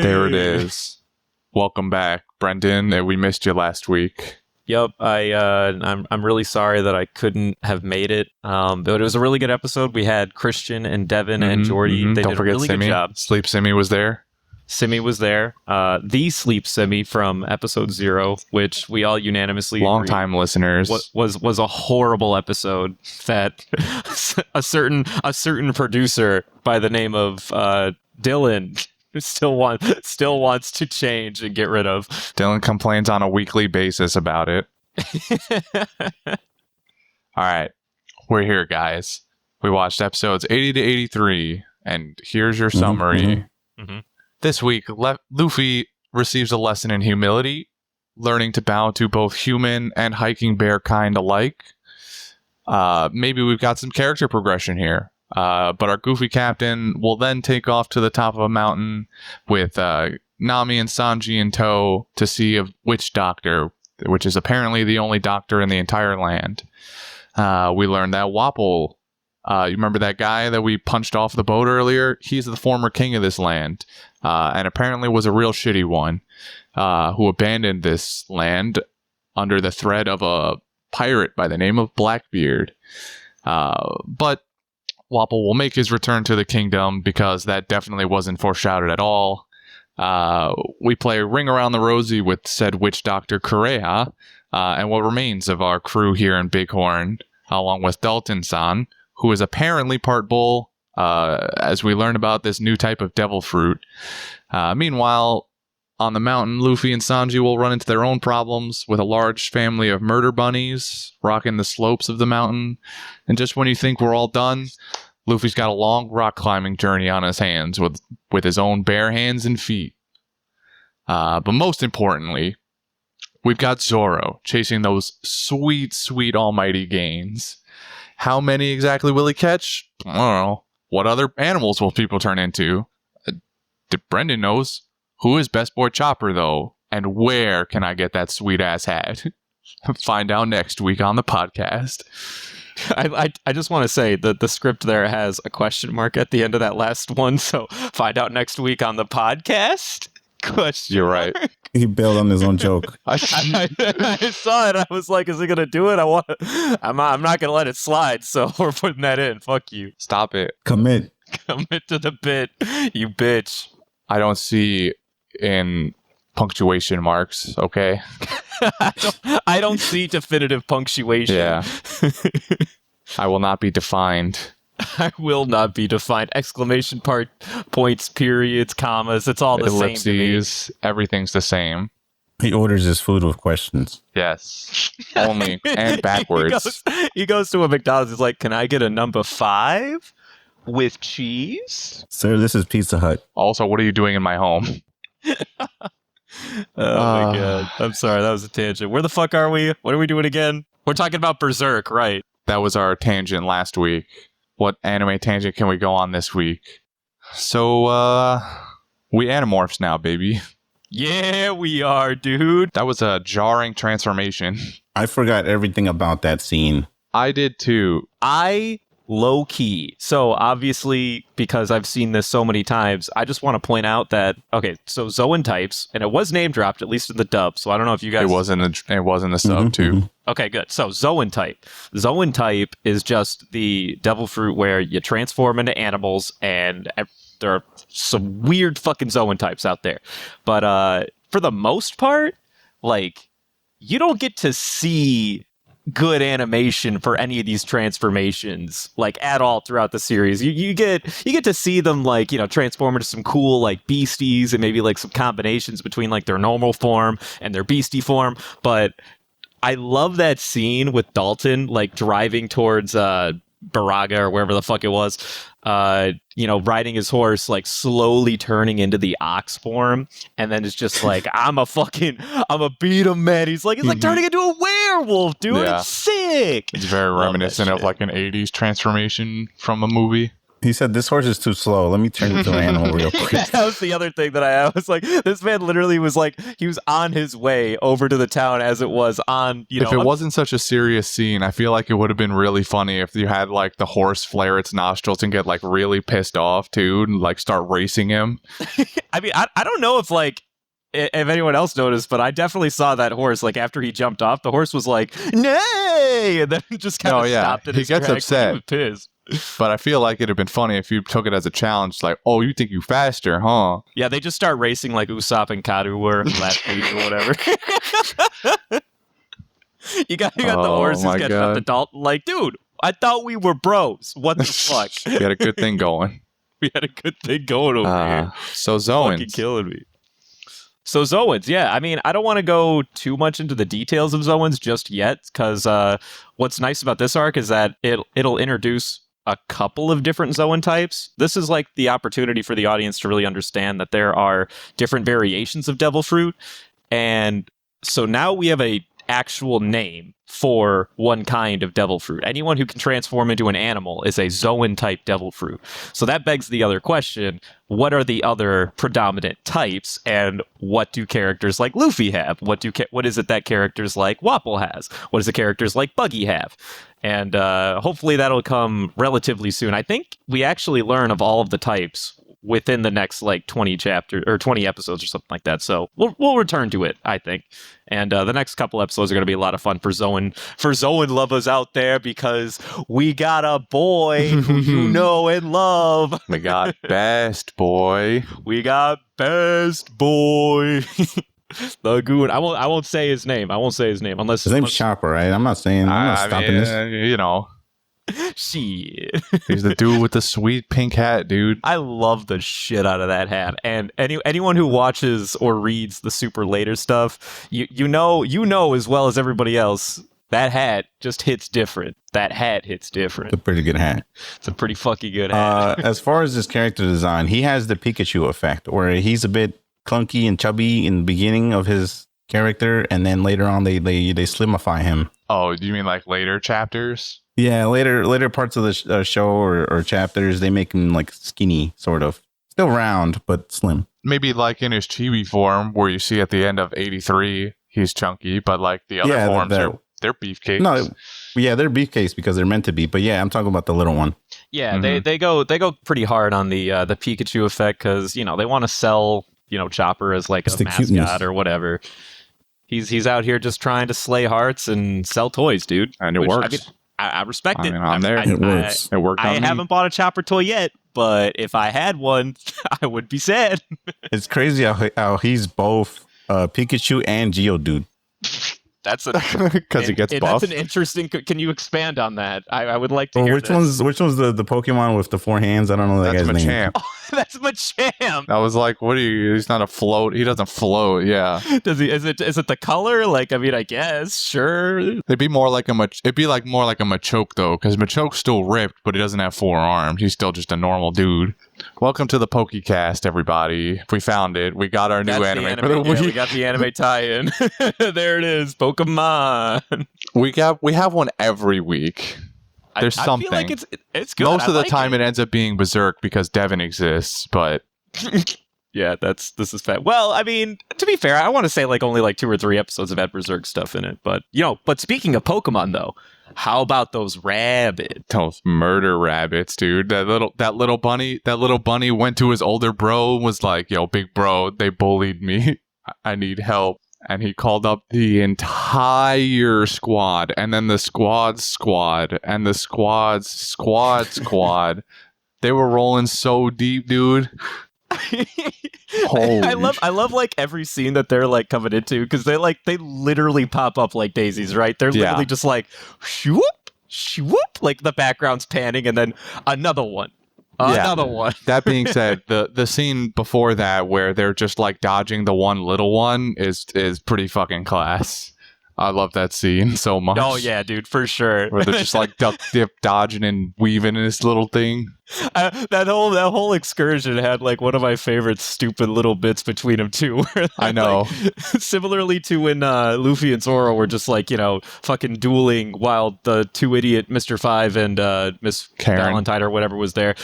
There it is. Welcome back, Brendan. We missed you last week. Yep, I'm really sorry that I couldn't have made it. But it was a really good episode. We had Christian and Devin and Jordy. They Don't did forget a really Simi. good job. Sleep Simi was there. Simi was there. The Sleep Simi from episode 0, which we all unanimously Long agreed time listeners. was a horrible episode that a certain producer by the name of Dylan still wants to change and get rid of. Dylan complains on a weekly basis about it. All right, we're here, guys. We watched episodes 80 to 83, and here's your summary. This week, Luffy receives a lesson in humility, learning to bow to both human and hiking bear kind alike. Maybe we've got some character progression here. But our goofy captain will then take off to the top of a mountain with Nami and Sanji in tow to see a witch doctor, which is apparently the only doctor in the entire land. We learned that Whoooole, you remember that guy that we punched off the boat earlier? He's the former king of this land, and apparently was a real shitty one, who abandoned this land under the threat of a pirate by the name of Blackbeard. But Whoooole will make his return to the kingdom because that definitely wasn't foreshadowed at all. We play Ring Around the Rosie with said witch doctor Kureha, and what remains of our crew here in Bighorn, along with Dalton-san, who is apparently part bull, as we learn about this new type of devil fruit. Meanwhile, on the mountain, Luffy and Sanji will run into their own problems with a large family of murder bunnies rocking the slopes of the mountain. And just when you think we're all done, Luffy's got a long rock climbing journey on his hands with his own bare hands and feet. But most importantly, we've got Zoro chasing those sweet, sweet almighty gains. How many exactly will he catch? I don't know. What other animals will people turn into? Brendan knows. Who is Best Boy Chopper, though? And where can I get that sweet-ass hat? Find out next week on the podcast. I just want to say that the script there has a question mark at the end of that last one, so find out next week on the podcast? Question You're right. mark. He bailed on his own joke. I saw it. I was like, is he going to do it? I'm not going to let it slide, so we're putting that in. Fuck you. Stop it. Commit to the bit, you bitch. I don't see in punctuation marks, okay? I don't see definitive punctuation. Yeah. I will not be defined. I will not be defined. Exclamation points, periods, commas. It's all the Ellipses, same to me. Everything's the same. He orders his food with questions. Yes. Only and backwards. He goes to a McDonald's. He's like, can I get a number 5 with cheese? Sir, this is Pizza Hut. Also, what are you doing in my home? Oh my god. I'm sorry, that was a tangent. Where the fuck are we? What are we doing again? We're talking about Berserk, right? That was our tangent last week. What anime tangent can we go on this week? So, we Animorphs now, baby. Yeah, we are, dude. That was a jarring transformation. I forgot everything about that scene. I did too. Low key. So obviously, because I've seen this so many times, I just want to point out that, okay, so Zoan types, and it was name dropped, at least in the dub, so I don't know if you guys... It was in the sub too. Okay, good. So Zoan type. Zoan type is just the devil fruit where you transform into animals, and there are some weird fucking Zoan types out there. But for the most part, like, you don't get to see good animation for any of these transformations, like, at all throughout the series. You get to see them, like, you know, transform into some cool, like, beasties, and maybe like some combinations between like their normal form and their beastie form. But I love that scene with Dalton, like, driving towards Baraga or wherever the fuck it was, you know, riding his horse, like, slowly turning into the ox form, and then it's just like, I'm a beat him, man. He's like turning into a werewolf, dude. Yeah. It's sick. It's very reminiscent of like an 80s transformation from a movie. He said, "This horse is too slow. Let me turn it to an animal real quick." That was the other thing that I was like, this man literally was like, he was on his way over to the town as it was on, If it wasn't such a serious scene, I feel like it would have been really funny if you had like the horse flare its nostrils and get like really pissed off too and like start racing him. I mean, I don't know if like, if anyone else noticed, but I definitely saw that horse, like after he jumped off, the horse was like, nay, and then just kind of stopped in he his gets tracks. upset. He was pissed. But I feel like it'd have been funny if you took it as a challenge, like, oh, you think you faster, huh? Yeah, they just start racing like Usopp and Kadu were last week or whatever. you got the horses catching up to Dalton, like, dude, I thought we were bros. What the fuck? We had a good thing going. We had a good thing going over here. So Zoans. Fucking killing me. So Zoans, yeah. I mean, I don't want to go too much into the details of Zoans just yet, because what's nice about this arc is that it'll introduce a couple of different Zoan types. This is like the opportunity for the audience to really understand that there are different variations of devil fruit. And so now we have a actual name for one kind of devil fruit. Anyone who can transform into an animal is a Zoan type devil fruit. So that begs the other question, what are the other predominant types, and what do characters like Luffy have? What is it that characters like Wapol has? What does the characters like Buggy have? And hopefully that'll come relatively soon. I think we actually learn of all of the types within the next like 20 chapter or 20 episodes or something like that. So we'll return to it, I think. And the next couple episodes are going to be a lot of fun for Zoan lovers out there, because we got a boy who you know and love. We got best boy. We got best boy. The goon. I won't say his name. Unless His name's Chopper, right? I'm not stopping this. You know. Shit. He's the dude with the sweet pink hat, dude. I love the shit out of that hat. And anyone who watches or reads the super later stuff, you know as well as everybody else, that hat just hits different. That hat hits different. It's a pretty good hat. It's a pretty fucking good hat. As far as his character design, he has the Pikachu effect, where he's a bit clunky and chubby in the beginning of his character, and then later on they slimify him. Oh, do you mean like later chapters? Yeah, later parts of the show or chapters, they make him like skinny, sort of. Still round, but slim. Maybe like in his chibi form, where you see at the end of 83, he's chunky, but like the other forms, they're beefcakes. No, yeah, they're beefcakes because they're meant to be. But yeah, I'm talking about the little one. Yeah, they go pretty hard on the Pikachu effect, because they want to sell Chopper as like a mascot cuteness or whatever. He's out here just trying to slay hearts and sell toys, dude. And it works. I respect it. I'm there. It works. It worked. I haven't bought a Chopper toy yet, but if I had one, I would be sad. It's crazy how he's both Pikachu and Geodude. That's because he gets buff. That's an interesting. Can you expand on that? I would like to hear which one's the Pokemon with the 4 hands? I don't know that guy's name. Oh, that's Machamp. I was like, what are you? He's not a float. He doesn't float. Yeah. Does he? Is it the color? Like, I mean, I guess sure. It'd be more like a Machoke though, because Machoke's still ripped, but he doesn't have 4 arms. He's still just a normal dude. Welcome to the Pokecast, everybody. We found it. We got our new anime for the week. We got the anime tie-in. There it is, Pokemon. We have one every week. There's something. I feel like it's good. Most of the time it ends up being Berserk because Devin exists, but yeah, this is fat. Well, I mean, to be fair, I want to say only 2 or 3 episodes have had Berserk stuff in it, but but speaking of Pokemon though, how about those rabbits? Those murder rabbits, dude. That little bunny went to his older bro and was like, "Yo, big bro, they bullied me. I need help." And he called up the entire squad, and then the squad, and the squad. They were rolling so deep, dude. I love every scene that they're coming into, because they literally pop up like daisies, right? They're literally just shoop, shoop, the background's panning, and then another one. Another one. That being said, the scene before that where they're just dodging the one little one is pretty fucking class. I love that scene so much. Oh yeah, dude, for sure. Where they're just duck dip, dodging and weaving in this little thing. That whole excursion had like one of my favorite stupid little bits between them too. I know. Like, similarly to when Luffy and Zoro were just like, fucking dueling while the two idiot Mr. Five and Miss Valentine or whatever was there.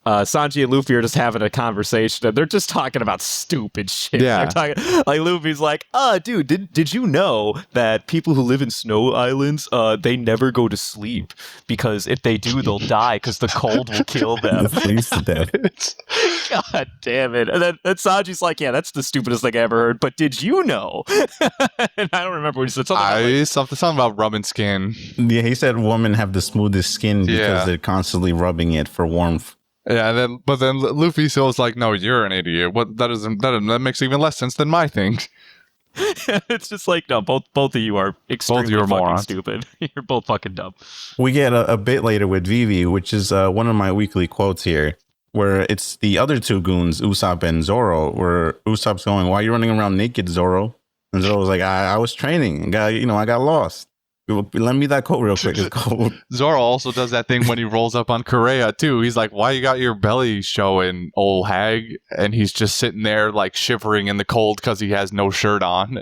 Sanji and Luffy are just having a conversation and they're just talking about stupid shit. Yeah. They're talking, like Luffy's like, dude, did you know that people who live in snow islands, they never go to sleep because if they do, they'll die because the cold will kill them. God damn it. And then Sanji's like, yeah, that's the stupidest thing I ever heard, but did you know? And I don't remember what he said. Something about rubbing skin. Yeah, he said women have the smoothest skin because they're constantly rubbing it for warmth. Yeah, but then Luffy was like, no, you're an idiot. What that makes even less sense than my thing. It's just like, no, both of you are extremely fucking morons. Stupid. You're both fucking dumb. We get a bit later with Vivi, which is one of my weekly quotes here, where it's the other two goons, Usopp and Zoro, where Usopp's going, why are you running around naked, Zoro? And Zoro's like, I was training. I got lost. Lend me that coat real quick. It's cold. Zoro also does that thing when he rolls up on Correa too. He's like, why you got your belly showing, old hag? And he's just sitting there like shivering in the cold because he has no shirt on.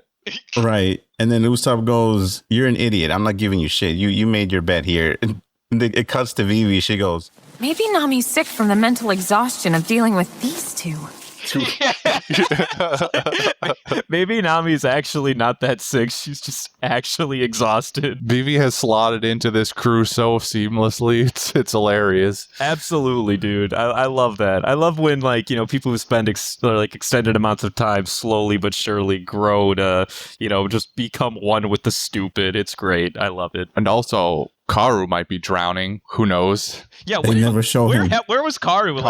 Right. And then Usopp goes, you're an idiot. I'm not giving you shit. You made your bet here. And it cuts to Vivi. She goes, maybe Nami's sick from the mental exhaustion of dealing with these two. Maybe Nami's actually not that sick. She's just actually exhausted. Vivi has slotted into this crew so seamlessly. It's hilarious. Absolutely, dude. I love that. I love when people who spend extended amounts of time slowly but surely grow to just become one with the stupid. It's great. I love it. And also, Karu might be drowning. Who knows? Yeah, they never show him. Where was Karu?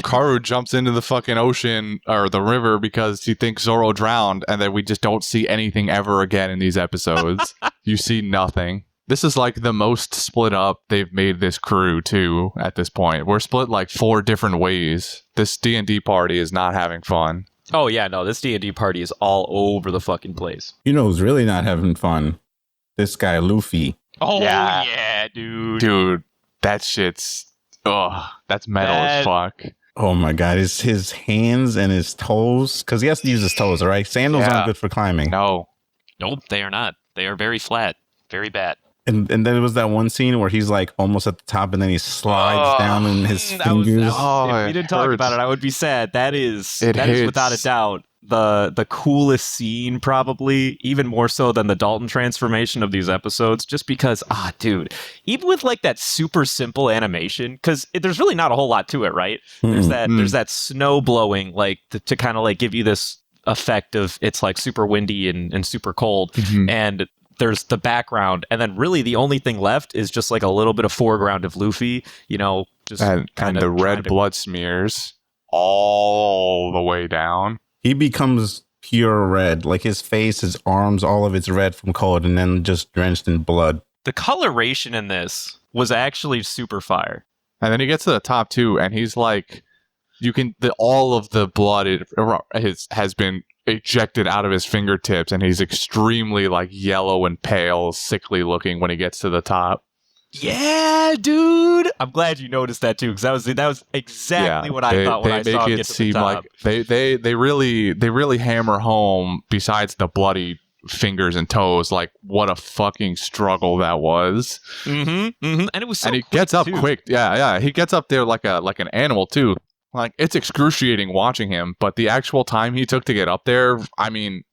Karu jumps into the fucking ocean or the river because he thinks Zoro drowned, and then we just don't see anything ever again in these episodes. You see nothing. This is like the most split up they've made this crew too at this point. We're split like 4 different ways. This D&D party is not having fun. Oh yeah, no, this D&D party is all over the fucking place. You know who's really not having fun? This guy, Luffy. Oh yeah, dude. Dude, that shit's that's metal as fuck. Oh my god, his hands and his toes, because he has to use his toes, right? Sandals aren't good for climbing. Nope, they are not. They are very flat, very bad. And then there was that one scene where he's like almost at the top and then he slides down in his fingers. If we didn't talk about it, I would be sad. That is without a doubt the coolest scene, probably even more so than the Dalton transformation of these episodes, just because dude, even with like that super simple animation, because there's really not a whole lot to it, right? There's that snow blowing like to kind of like give you this effect of it's like super windy and super cold, and there's the background, and then really the only thing left is just like a little bit of foreground of Luffy, just and the red blood smears all the way down. He becomes pure red, like his face, his arms, all of it's red from cold, and then just drenched in blood. The coloration in this was actually super fire. And then he gets to the top too, and he's like, all of the blood has been ejected out of his fingertips, and he's extremely like yellow and pale, sickly looking when he gets to the top. Yeah, dude. I'm glad you noticed that too, because that was exactly what I thought when I saw him get to the top. Like they really hammer home, besides the bloody fingers and toes, like what a fucking struggle that was. And it was so and he gets up too. Quick. Yeah. He gets up there like an animal too. Like, it's excruciating watching him, but the actual time he took to get up there, I mean,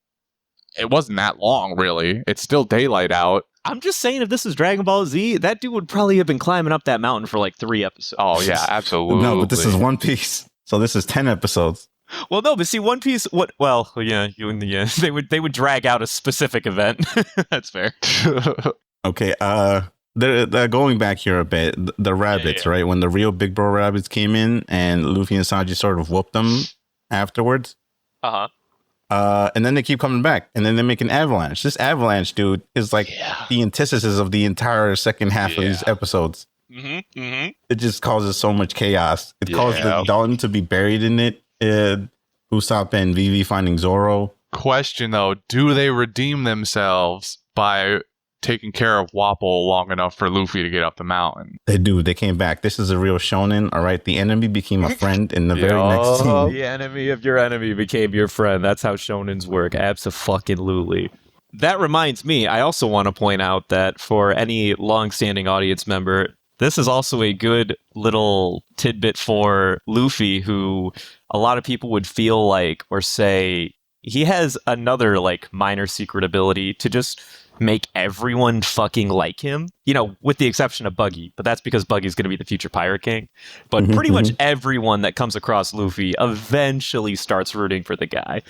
it wasn't that long, really. It's still daylight out. I'm just saying, if this is Dragon Ball Z, that dude would probably have been climbing up that mountain for like 3 episodes. Oh, yeah, absolutely. No, but this is One Piece, so this is 10 episodes. Well, no, but see, One Piece, they would drag out a specific event. That's fair. Okay, they're going back here a bit. The rabbits, right? When the real Big Bro rabbits came in and Luffy and Sanji sort of whooped them afterwards. And then they keep coming back, and then they make an avalanche. This avalanche, dude, is like the antithesis of the entire second half of these episodes. It just causes so much chaos. It causes the Dalton to be buried in it. Usopp and Vivi finding Zoro. Question though, do they redeem themselves by taking care of Whoooole long enough for Luffy to get up the mountain. They do. They came back. This is a real shonen. All right. The enemy became a friend in the very next scene. The enemy of your enemy became your friend. That's how shonens work. Abso-fucking-lutely. That reminds me, I also want to point out that for any long-standing audience member, this is also a good little tidbit for Luffy, who a lot of people would feel like or say he has another like minor secret ability to just make everyone fucking like him, you know, with the exception of Buggy, but that's because Buggy's going to be the future Pirate King. But pretty much everyone that comes across Luffy eventually starts rooting for the guy.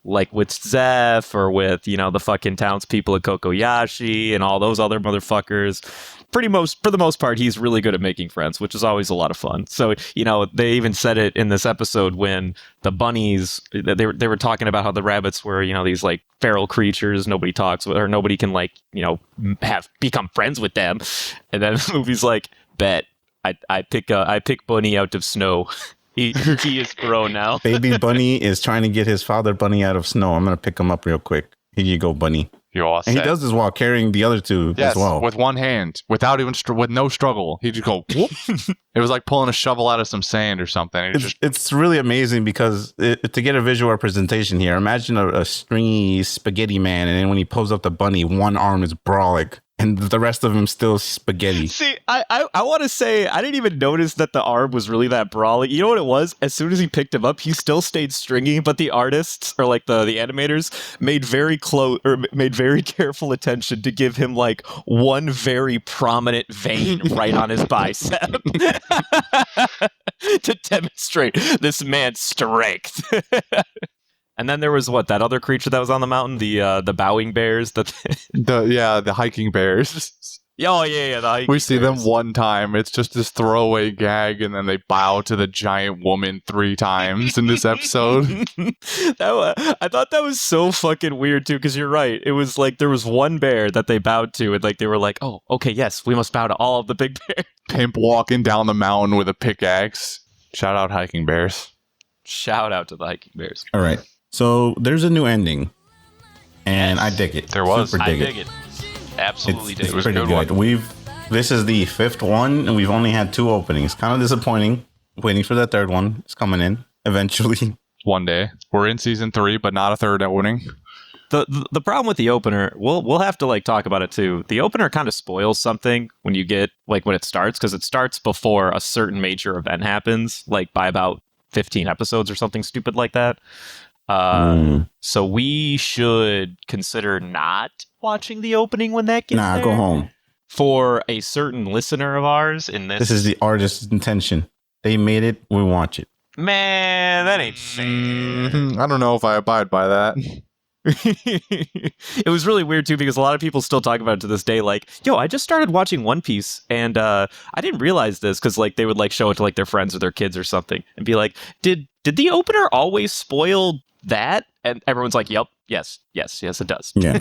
Like with Zeph or with, you know, the fucking townspeople at Kokoyashi and all those other motherfuckers. For the most part, he's really good at making friends, which is always a lot of fun. So, you know, they even said it in this episode when the bunnies, they were talking about how the rabbits were, you know, these like feral creatures nobody talks with, or nobody can like, you know, become friends with them. And then Luffy's like, bet I pick Bunny out of snow. He is grown now. Baby Bunny is trying to get his father Bunny out of snow. I'm going to pick him up real quick. Here you go, Bunny. You're all set. And he does this while carrying the other two as well. With one hand, without even with no struggle. He just go whoop. It was like pulling a shovel out of some sand or something. It's really amazing because to get a visual representation here, imagine a stringy spaghetti man, and then when he pulls up the bunny, one arm is brolic and the rest of him still spaghetti. See, I want to say I didn't even notice that the arm was really that brawly. You know what it was? As soon as he picked him up, he still stayed stringy, but the artists or like the animators made very careful attention to give him like one very prominent vein right on his bicep to demonstrate this man's strength. And then there was that other creature that was on the mountain, the bowing bears, the hiking bears. Oh yeah, the hiking we see bears. them one time. It's just this throwaway gag, and then they bow to the giant woman 3 times in this episode. I thought that was so fucking weird too, because you're right. It was like there was one bear that they bowed to, and like they were like, "Oh, okay, yes, we must bow to all of the big bears." Pimp walking down the mountain with a pickaxe. Shout out hiking bears. Shout out to the hiking bears. All right. So there's a new ending, and I dig it. There was. I dig it. Absolutely dig it. It was pretty good. This is the 5th one, and we've only had 2 openings. Kind of disappointing. Waiting for that 3rd one. It's coming in eventually. One day. We're in season 3, but not a 3rd opening. The problem with the opener, we'll have to like talk about it too. The opener kind of spoils something when you get like when it starts, because it starts before a certain major event happens, like by about 15 episodes or something stupid like that. So we should consider not watching the opening when that gets there. Go home. For a certain listener of ours in this. This is the artist's intention. They made it. We watch it. Man, that ain't fair. I don't know if I abide by that. It was really weird too, because a lot of people still talk about it to this day, like, yo, I just started watching One Piece and I didn't realize this, because like they would like show it to like their friends or their kids or something and be like, did the opener always spoil that? And everyone's like, yep, yes it does. Yeah.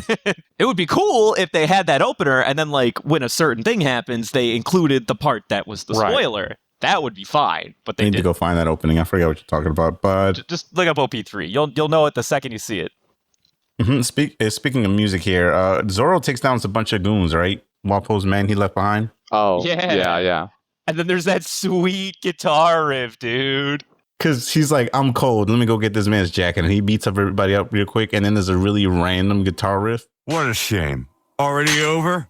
It would be cool if they had that opener and then like when a certain thing happens they included the part that was the spoiler. That would be fine, but they need to go find that opening. I forget what you're talking about, but just look up OP3. You'll know it the second you see it. Speaking of music here, Zoro takes down a bunch of goons, right? Wappo's men he left behind. Oh, yeah. And then there's that sweet guitar riff, dude. Because he's like, I'm cold. Let me go get this man's jacket. And he beats up everybody up real quick. And then there's a really random guitar riff. What a shame. Already over?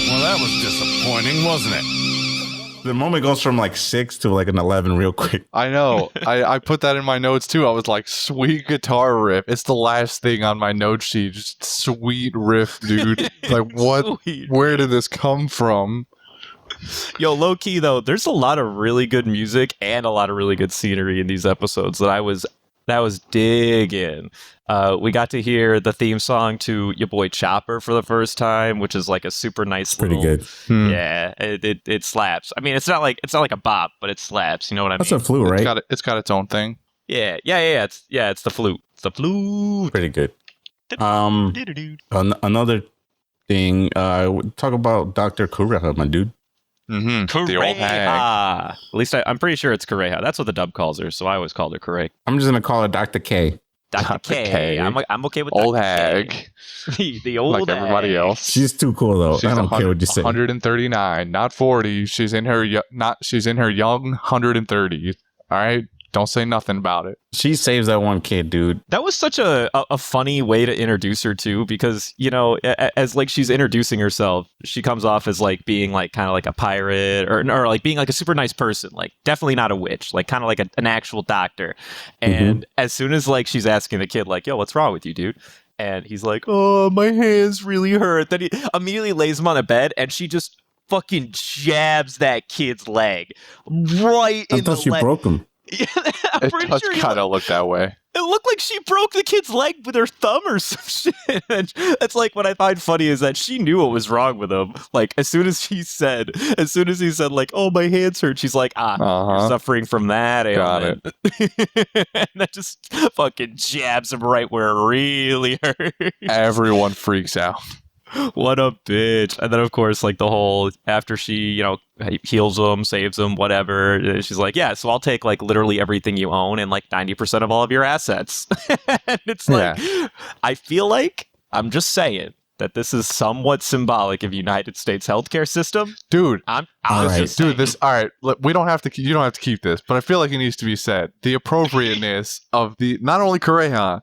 Well, that was disappointing, wasn't it? The moment goes from like 6 to like an 11 real quick. I know. I put that in my notes too. I was like, sweet guitar riff. It's the last thing on my note sheet. Just sweet riff, dude. Like, what? Where did this come from? Yo, low key though, there's a lot of really good music and a lot of really good scenery in these episodes that I was digging. We got to hear the theme song to your boy Chopper for the first time, which is like a super nice pretty good. Yeah, it slaps. I mean, it's not like a bop, but it slaps. You know what I mean? That's a flute, right? It's got its own thing. Yeah. It's the flute. It's the flute. Pretty good. Another thing. Talk about Dr. Kureha, my dude. Mm-hmm. The old hag. At least I'm pretty sure it's Kureha. That's what the dub calls her, so I always called her Kureha. I'm just gonna call her Dr. K. Dr. K. I'm okay with old Dr. hag. The old like everybody hag. else. She's too cool though. I don't care what you say. 139, not 40. She's in her young 130. All right, don't say nothing about it. She saves that one kid, dude. That was such a funny way to introduce her too, because as like she's introducing herself, she comes off as like being like kind of like a pirate or like being like a super nice person, like definitely not a witch, like kind of like an actual doctor. And as soon as like she's asking the kid like, yo, what's wrong with you, dude? And he's like, oh, my hands really hurt. Then he immediately lays him on a bed, and she just fucking jabs that kid's leg right in the leg. I thought she broke him. Yeah, It does kind of look that way. It looked like she broke the kid's leg with her thumb or some shit. And that's like what I find funny is that she knew what was wrong with him. Like as soon as he said like, oh, my hands hurt, she's like, you're suffering from that ailment. Got it. And that just fucking jabs him right where it really hurts. Everyone freaks out. What a bitch. And then of course like the whole after she heals him, saves him, whatever, she's like, yeah, so I'll take like literally everything you own and like 90% of all of your assets. And it's like I feel like I'm just saying that this is somewhat symbolic of United States healthcare system. Dude, I'm this all right, we don't have to you don't have to keep this, but I feel like it needs to be said. The appropriateness of the not only Kureha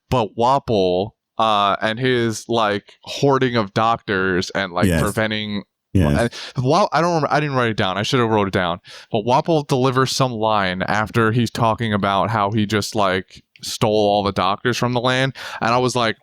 but Whoooole and his like hoarding of doctors and like preventing. Yeah. I don't remember. I didn't write it down. I should have wrote it down. But Whoooole delivers some line after he's talking about how he just like stole all the doctors from the land, and I was like,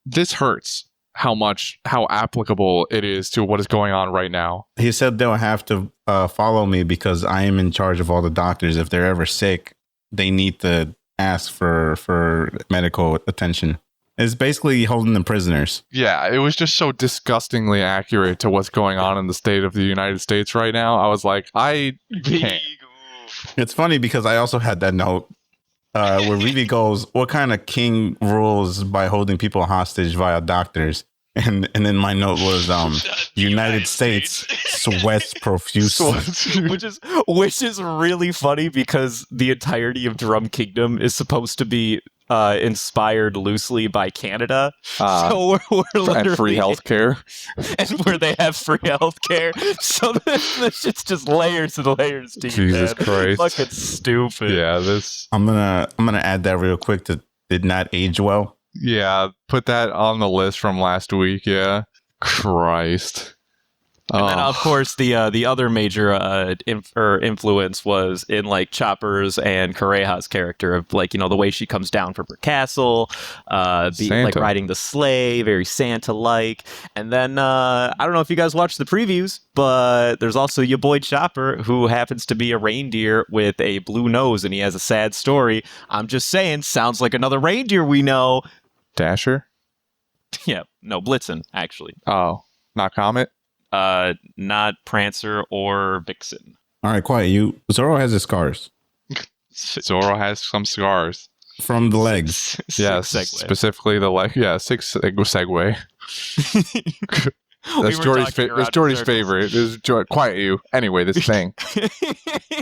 this hurts. How applicable it is to what is going on right now. He said they'll have to follow me because I am in charge of all the doctors. If they're ever sick, they need to ask for medical attention. It's basically holding them prisoners. Yeah, it was just so disgustingly accurate to what's going on in the state of the United States right now. I was like, I can't. It's funny because I also had that note where Vivi goes, what kind of king rules by holding people hostage via doctors? And then my note was United States sweats profusely. which is really funny because the entirety of Drum Kingdom is supposed to be inspired loosely by Canada. So we're literally, and free healthcare. And where they have free healthcare. So this shit's just layers and layers deep. Jesus Christ. Fucking stupid. Yeah, this I'm gonna add that real quick that did not age well. Yeah, put that on the list from last week. Yeah. Christ. And then, of course, the other major influence was in like Chopper's and Kureha's character of like the way she comes down from her castle, being like riding the sleigh, very Santa-like. And then I don't know if you guys watched the previews, but there's also your boy Chopper who happens to be a reindeer with a blue nose, and he has a sad story. I'm just saying, sounds like another reindeer we know. Dasher? Yeah, no, Blitzen actually. Oh, not Comet. Not Prancer or Vixen. All right, quiet. Zoro has his scars. Zoro has some scars from the legs. Yes, specifically the leg. Yeah, segue. That's Jordy's favorite. Quiet you. Anyway, this thing.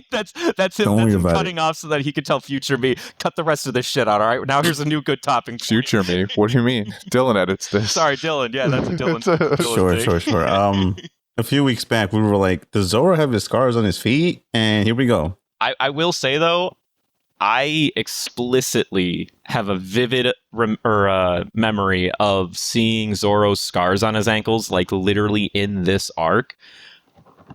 that's him cutting off so that he could tell future me, cut the rest of this shit out. All right, now here's a new good topping. Future me? What do you mean? Dylan edits this. Sorry, Dylan. Yeah, that's Dylan. Sure. A few weeks back, we were like, does Zoro have his scars on his feet? And here we go. I will say though, I explicitly have a vivid memory of seeing Zoro's scars on his ankles, like literally in this arc.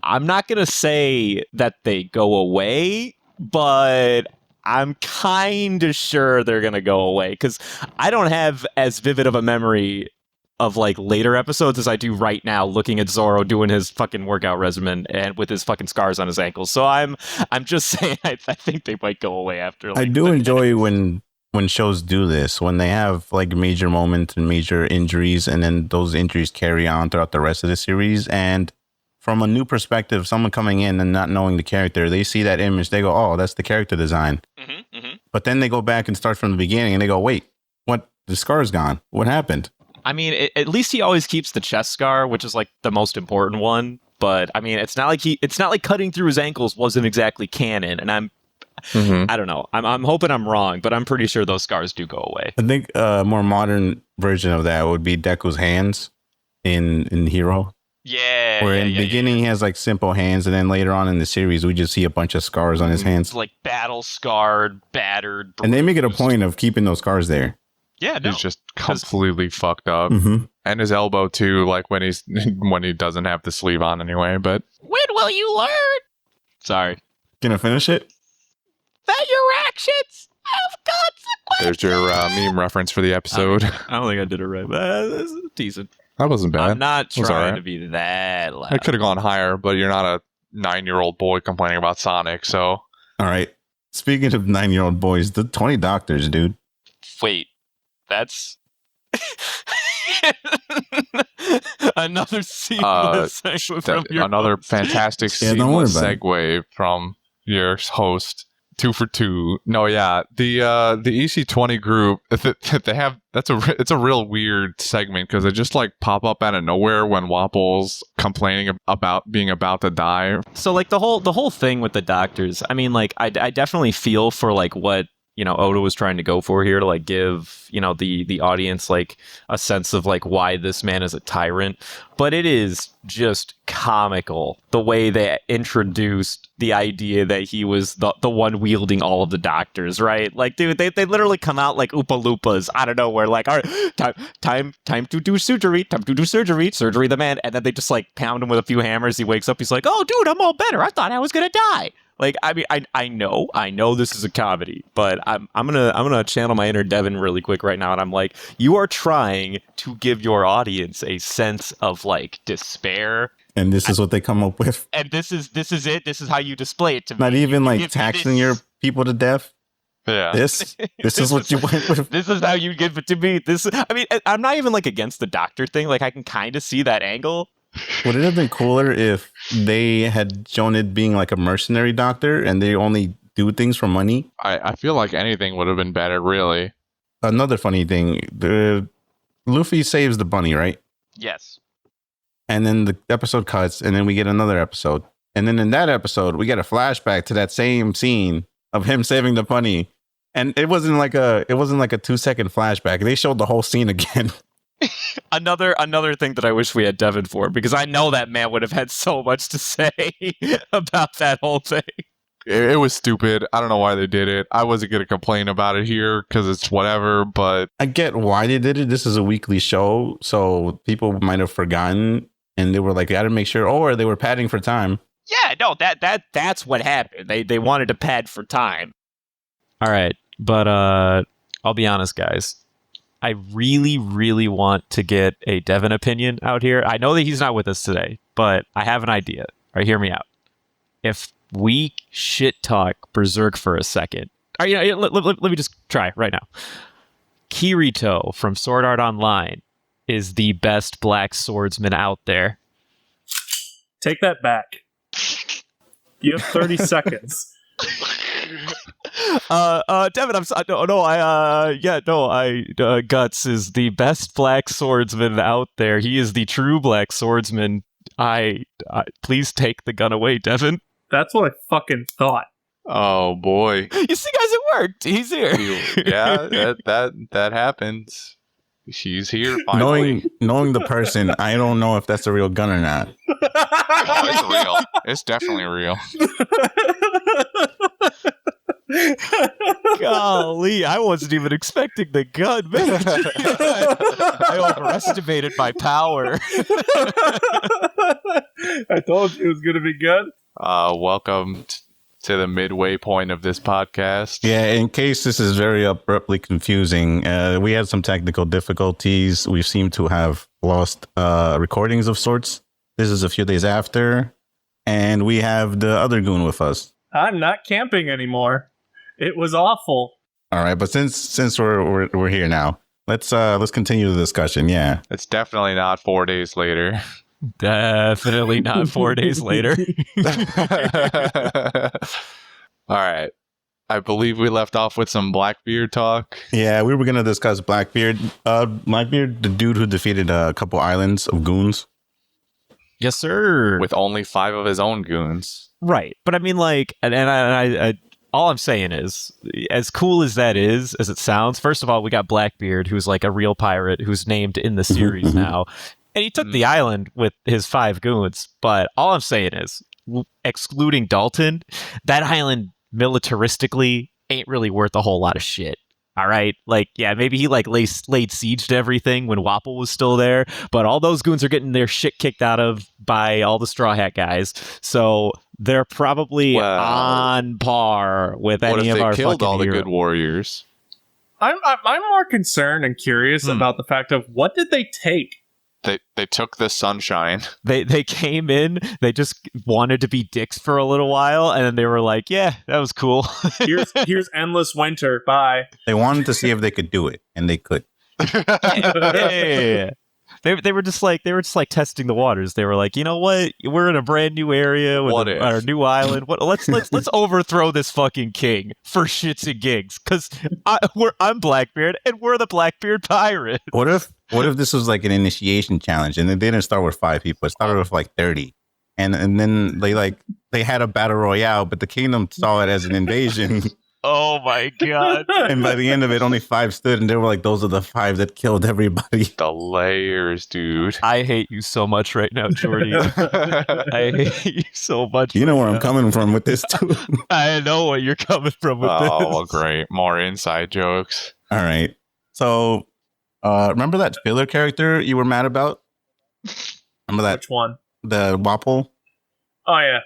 I'm not going to say that they go away, but I'm kind of sure they're going to go away because I don't have as vivid of a memory of like later episodes as I do right now looking at Zoro doing his fucking workout regimen and with his fucking scars on his ankles. So I'm just saying I think they might go away after. Like, I do enjoy when shows do this, when they have like major moments and major injuries, and then those injuries carry on throughout the rest of the series. And from a new perspective, someone coming in and not knowing the character, they see that image, they go, oh, that's the character design. But then they go back and start from the beginning and they go, wait, what? The scar's gone. What happened? I mean, at least he always keeps the chest scar, which is like the most important one. But I mean, it's not like cutting through his ankles wasn't exactly canon. And I don't know. I'm hoping I'm wrong, but I'm pretty sure those scars do go away. I think a more modern version of that would be Deku's hands in Hero. Yeah. Where in the beginning he has like simple hands, and then later on in the series we just see a bunch of scars on his hands. Like battle scarred, battered. And they make it a point of keeping those scars there. Yeah, no. He's just completely fucked up. Mm-hmm. And his elbow too, like when he doesn't have the sleeve on anyway, but When will you learn? Sorry. Gonna finish it? That your actions have consequences. there's your meme reference for the episode. I don't think I did it right, but it's decent. That wasn't bad. I'm not was trying alright. to be that loud. I could have gone higher, but you're not a 9-year-old boy complaining about Sonic, so. All right. Speaking of 9-year-old boys, the 20 doctors, dude. Wait, that's another seamless segue from your another host. fantastic don't worry seamless about it. segue from your host. 2 for 2. No, yeah, the EC20 group. They have it's a real weird segment because they just like pop up out of nowhere when Wapple's complaining about being about to die. So like the whole thing with the doctors, I mean, like I definitely feel for like what, you know, Oda was trying to go for here to like give, you know, the audience like a sense of like why this man is a tyrant, but it is just comical the way they introduced the idea that he was the one wielding all of the doctors, right? Like, dude, they literally come out like Oompa Loompas out of nowhere, like, all right, time to do surgery, surgery the man, and then they just like pound him with a few hammers. He wakes up, he's like, oh, dude, I'm all better. I thought I was gonna die. Like, I mean, I know this is a comedy, but I'm gonna channel my inner Devin really quick right now, and I'm like, you are trying to give your audience a sense of like despair, And this is what they come up with. And this is it. This is how you display it to me. Not even You like give me taxing this. your people to death. Yeah. This is what you went with. This is how you give it to me. I mean, I'm not even like against the doctor thing. Like, I can kind of see that angle. Would it have been cooler if they had shown it being like a mercenary doctor and they only do things for money? I feel like anything would have been better, really. Another funny thing, Luffy saves the bunny, right? Yes. And then the episode cuts, and then we get another episode. And then in that episode, we get a flashback to that same scene of him saving the bunny. And it wasn't like a 2-second flashback. They showed the whole scene again. Another thing that I wish we had Devin for, because I know that man would have had so much to say about that whole thing. It was stupid. I don't know why they did it. I wasn't going to complain about it here because it's whatever, but I get why they did it. This is a weekly show, so people might have forgotten, and they were like, "Got to make sure," or they were padding for time. Yeah, no, that's what happened. They wanted to pad for time. All right, but I'll be honest, guys. I really, really want to get a Devin opinion out here. I know that he's not with us today, but I have an idea. All right, hear me out. If we shit talk Berserk for a second, all right, let me just try right now. Kirito from Sword Art Online is the best black swordsman out there. Take that back. You have 30 seconds. Devin, Guts is the best black swordsman out there. He is the true black swordsman. I please take the gun away, Devin. That's what I fucking thought. oh boy. You see, guys, it worked. He's here. Yeah, that happens. She's here finally. Knowing the person, I don't know if that's a real gun or not. Oh, it's real. It's definitely real. Golly, I wasn't even expecting the gun, man. I overestimated my power. I told you it was going to be good. Welcome to the midway point of this podcast. Yeah, in case this is very abruptly confusing, we had some technical difficulties. We seem to have lost recordings of sorts. This is a few days after, and we have the other goon with us. I'm not camping anymore. It was awful. All right, but since we're here now, let's continue the discussion. Yeah, It's definitely not 4 days later. Definitely not 4 days later. All right. I believe we left off with some Blackbeard talk. yeah, we were gonna discuss Blackbeard. Blackbeard, the dude who defeated a couple islands of goons. Yes, sir. With only 5 of his own goons. Right, but I mean, like, and I all I'm saying is, as cool as that is, as it sounds, first of all, we got Blackbeard, who's like a real pirate who's named in the series now. And he took the island with his 5 goons. But all I'm saying is, excluding Dalton, that island militaristically ain't really worth a whole lot of shit. All right, like, yeah, maybe he like laid siege to everything when Whoooole was still there, but all those goons are getting their shit kicked out of by all the Straw Hat guys, so they're probably on par with any of our fucking heroes. What if they killed all the good warriors? I'm more concerned and curious about the fact of what did they take? They took the sunshine. They came in, they just wanted to be dicks for a little while, and then they were like, yeah, that was cool. here's endless winter, bye. They wanted to see if they could do it, and they could. Yeah. They were just like testing the waters. They were like, you know what? We're in a brand new area with our new island. Let's overthrow this fucking king for shits and gigs. Because I'm Blackbeard and we're the Blackbeard pirates. What if this was like an initiation challenge and they didn't start with 5 people? It started with like 30, and then they had a battle royale, but the kingdom saw it as an invasion. Oh my god. And by the end of it, only 5 stood, and they were like, those are the 5 that killed everybody. The layers, dude. I hate you so much right now, Jordy. I hate you so much. You know where I'm coming from with this, too. I know where you're coming from with this. Oh, great. More inside jokes. All right. So, remember that filler character you were mad about? Remember that? Which one? The Whoooole? Oh, yeah.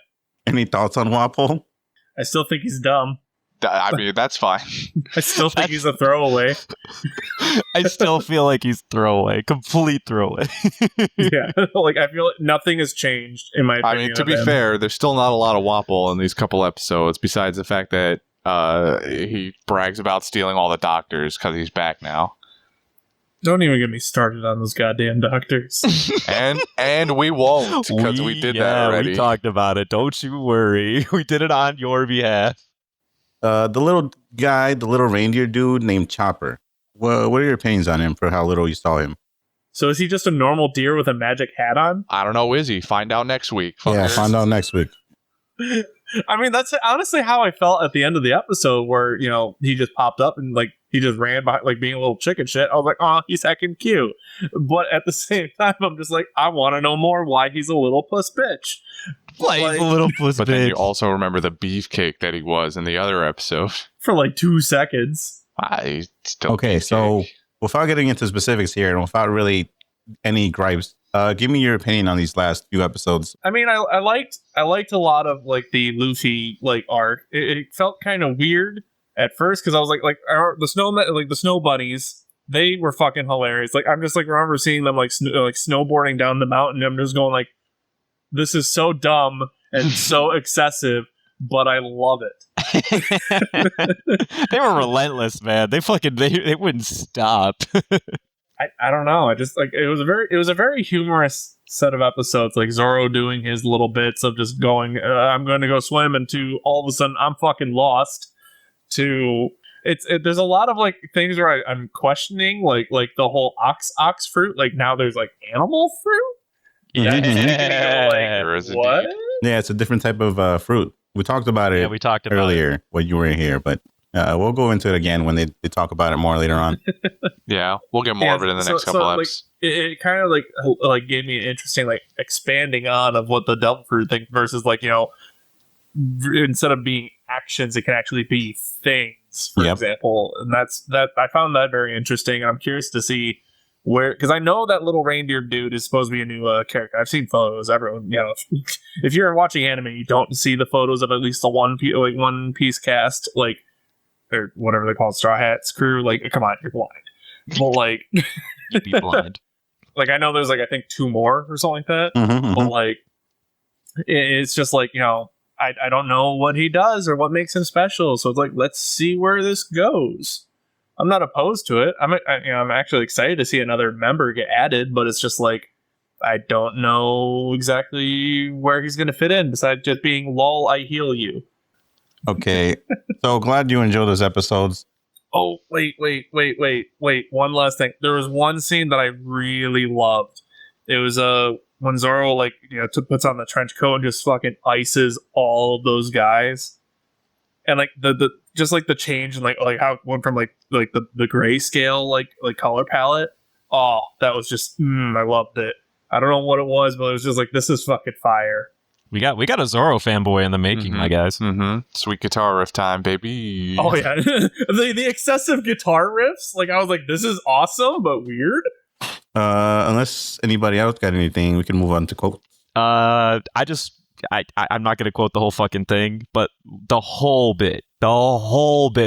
Any thoughts on Whoooole? I still think he's dumb. I mean, that's fine. I still think he's a throwaway. I still feel like he's throwaway. Complete throwaway. Yeah. Like, I feel like nothing has changed, in my opinion. I mean, to be fair, there's still not a lot of Whoooole in these couple episodes, besides the fact that he brags about stealing all the doctors because he's back now. Don't even get me started on those goddamn doctors. and we won't, because we did that already. We talked about it. Don't you worry. We did it on your behalf. The little guy, the little reindeer dude named Chopper. What are your opinions on him for how little you saw him? So is he just a normal deer with a magic hat on? I don't know, is he? Find out next week. Yeah, find out next week. I mean, that's honestly how I felt at the end of the episode where, you know, he just popped up and like he just ran by like being a little chicken shit. I was like, oh, he's heckin' cute. But at the same time, I'm just like, I want to know more why he's a little puss bitch. Like a little puss but bitch. Then you also remember the beefcake that he was in the other episode. For like 2 seconds. Okay, so without getting into specifics here and without really any gripes, give me your opinion on these last few episodes. I mean, I liked a lot of like the Luffy like arc. It felt kind of weird at first because I was like the snow bunnies, they were fucking hilarious. Like I'm just like remember seeing them like snowboarding down the mountain. I'm just going like, this is so dumb and so excessive, but I love it. They were relentless, man. They wouldn't stop. I don't know. I just like it was a very humorous set of episodes. Like Zoro doing his little bits of just going, I'm going to go swim, and to all of a sudden I'm fucking lost. To there's a lot of like things where I'm questioning like the whole ox fruit. Like now there's like animal fruit. Yeah. What? Yeah, it's a different type of fruit. We talked about it. Yeah, we talked about earlier it when you were here, but we'll go into it again when they talk about it more later on. Yeah, we'll get more of it in the next couple episodes. Like, it kind of like gave me an interesting like expanding on of what the devil fruit thing versus like, you know, instead of being actions, it can actually be things, for example. And that I found that very interesting. And I'm curious to see where, because I know that little reindeer dude is supposed to be a new character. I've seen photos. Everyone, you know, if you're watching anime, you don't see the photos of at least the one piece cast, like, or whatever they call it, Straw Hats crew. Like, come on, you're blind. But like, you'd be blind. Like, I know there's like I think 2 more or something like that. But like, it's just like, you know, I don't know what he does or what makes him special. So it's like, let's see where this goes. I'm not opposed to it. I'm actually excited to see another member get added, but it's just like, I don't know exactly where he's going to fit in besides just being lol, I heal you. Okay. So glad you enjoyed those episodes. Oh, wait. One last thing. There was one scene that I really loved. It was when Zoro, like, you know, puts on the trench coat and just fucking ices all of those guys. and like the just like the change and like how it went from like the grayscale like color palette. Oh, that was just I loved it. I don't know what it was, but it was just like, this is fucking fire. We got a Zoro fanboy in the making, my guys. Sweet guitar riff time, baby. Oh yeah, the excessive guitar riffs. Like I was like, this is awesome, but weird. Unless anybody else got anything, we can move on to quote. I'm not gonna quote the whole fucking thing, but the whole bit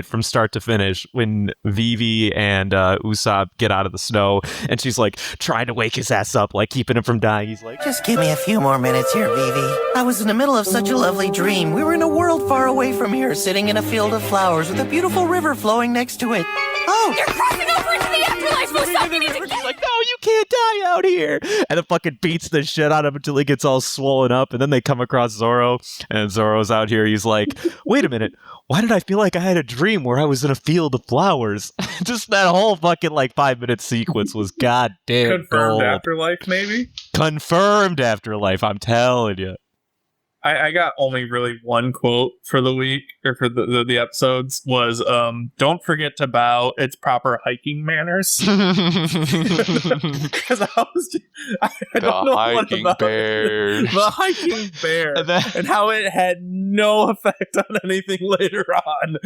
from start to finish when Vivi and Usopp get out of the snow and she's like trying to wake his ass up, like keeping him from dying. He's like, just give me a few more minutes here, Vivi. I was in the middle of such a lovely dream. We were in a world far away from here, sitting in a field of flowers with a beautiful river flowing next to it. Oh, You're crossing over into the afterlife, Usopp! You need to he's like, no, you can't die out here. And then fucking beats the shit out of him until he gets all swollen up. And then they come across Zoro, and Zoro's out here. He's like, wait a minute. Why did I feel like I had a dream where I was in a field of flowers? Just that whole fucking 5-minute sequence was goddamn Confirmed gold. afterlife, maybe? Confirmed afterlife, I'm telling you. I got only really one quote for the week, or for the episodes, was don't forget to bow its proper hiking manners. Because I don't know what about bear. the hiking bear and how it had no effect on anything later on.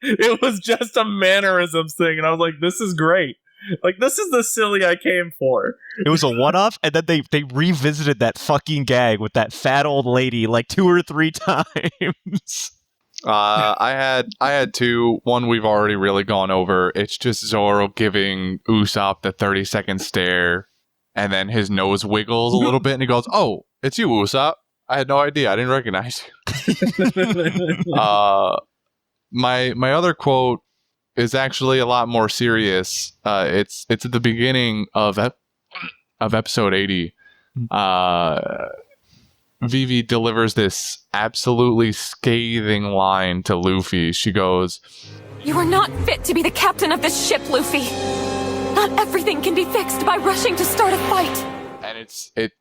It was just a mannerisms thing, and I was like, this is great. Like, this is the silly I came for. It was a one-off, and then they revisited that fucking gag with that fat old lady 2 or 3 times. I had 2. One we've already really gone over. It's just Zoro giving Usopp the 30-second stare, and then his nose wiggles a little bit, and he goes, "Oh, it's you, Usopp. I had no idea. I didn't recognize you." My other quote is actually a lot more serious. It's at the beginning of episode 80. Vivi delivers this absolutely scathing line to Luffy. She goes, You are not fit to be the captain of this ship, Luffy. Not everything can be fixed by rushing to start a fight.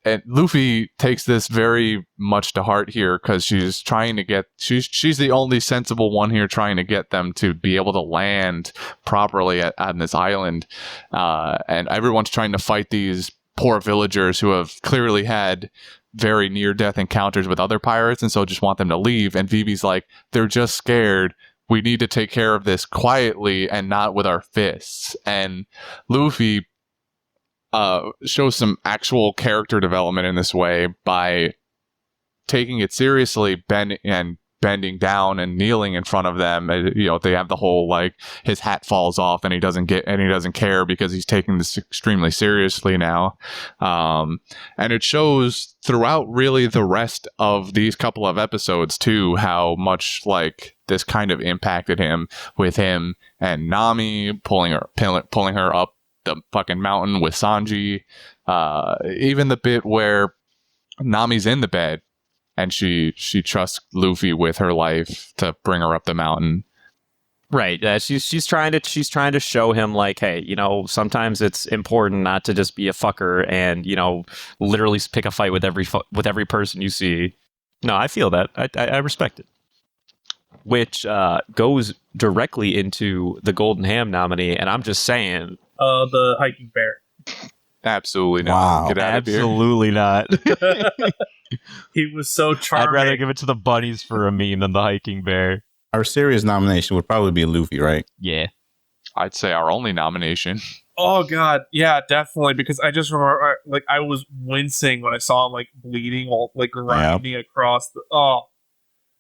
And Luffy takes this very much to heart here, because she's trying to get she's the only sensible one here, trying to get them to be able to land properly on this island, and everyone's trying to fight these poor villagers who have clearly had very near-death encounters with other pirates, and so just want them to leave. And Vivi's like, they're just scared. We need to take care of this quietly and not with our fists. And Luffy shows some actual character development in this way by taking it seriously, bending down and kneeling in front of them. They have the whole his hat falls off and he doesn't care because he's taking this extremely seriously now. And it shows throughout really the rest of these couple of episodes too, how much this kind of impacted him, with him and Nami pulling her up the fucking mountain with Sanji. Even the bit where Nami's in the bed and she trusts Luffy with her life to bring her up the mountain. Right. She's trying to show him hey, sometimes it's important not to just be a fucker and literally pick a fight with every person you see. No, I feel that. I respect it. Which goes directly into the Golden Ham nominee, and I'm just saying. The hiking bear. Absolutely not. Wow. Get out of here. Absolutely not. He was so charming. I'd rather give it to the bunnies for a meme than the hiking bear. Our serious nomination would probably be Luffy, right? Yeah. I'd say our only nomination. Oh god, yeah, definitely. Because I just remember, I was wincing when I saw him bleeding, while grinding across the. All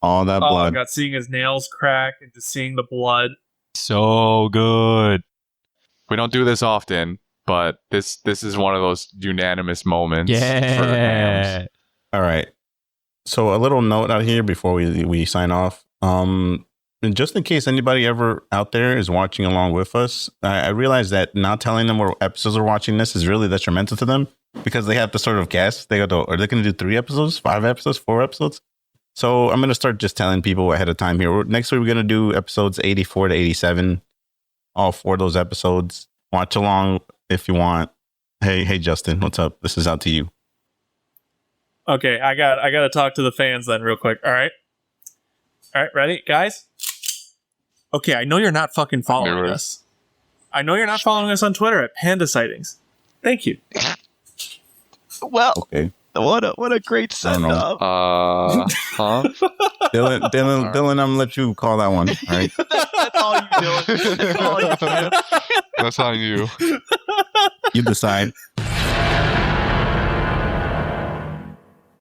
that blood. Oh my god, seeing his nails crack and just seeing the blood. So good. We don't do this often, but this is one of those unanimous moments. Yeah. For hams. All right. So a little note out here before we sign off. And just in case anybody ever out there is watching along with us, I realize that not telling them what episodes are watching this is really detrimental to them, because they have to sort of guess. They go, are they going to do 3 episodes, 5 episodes, 4 episodes? So I'm going to start just telling people ahead of time here. Next week, we're going to do episodes 84 to 87. All 4 of those episodes. Watch along if you want. Hey, Justin, what's up? This is out to you. Okay, I got to talk to the fans then real quick. All right, ready, guys? Okay, I know you're not fucking following Viewers. us. I know you're not following us on Twitter at Panda Sightings. Thank you. Well, Okay. what a great send up. Huh? Dylan, I'm gonna let you call that one. All right. That's all you do. That's all you do. That's on you. You decide.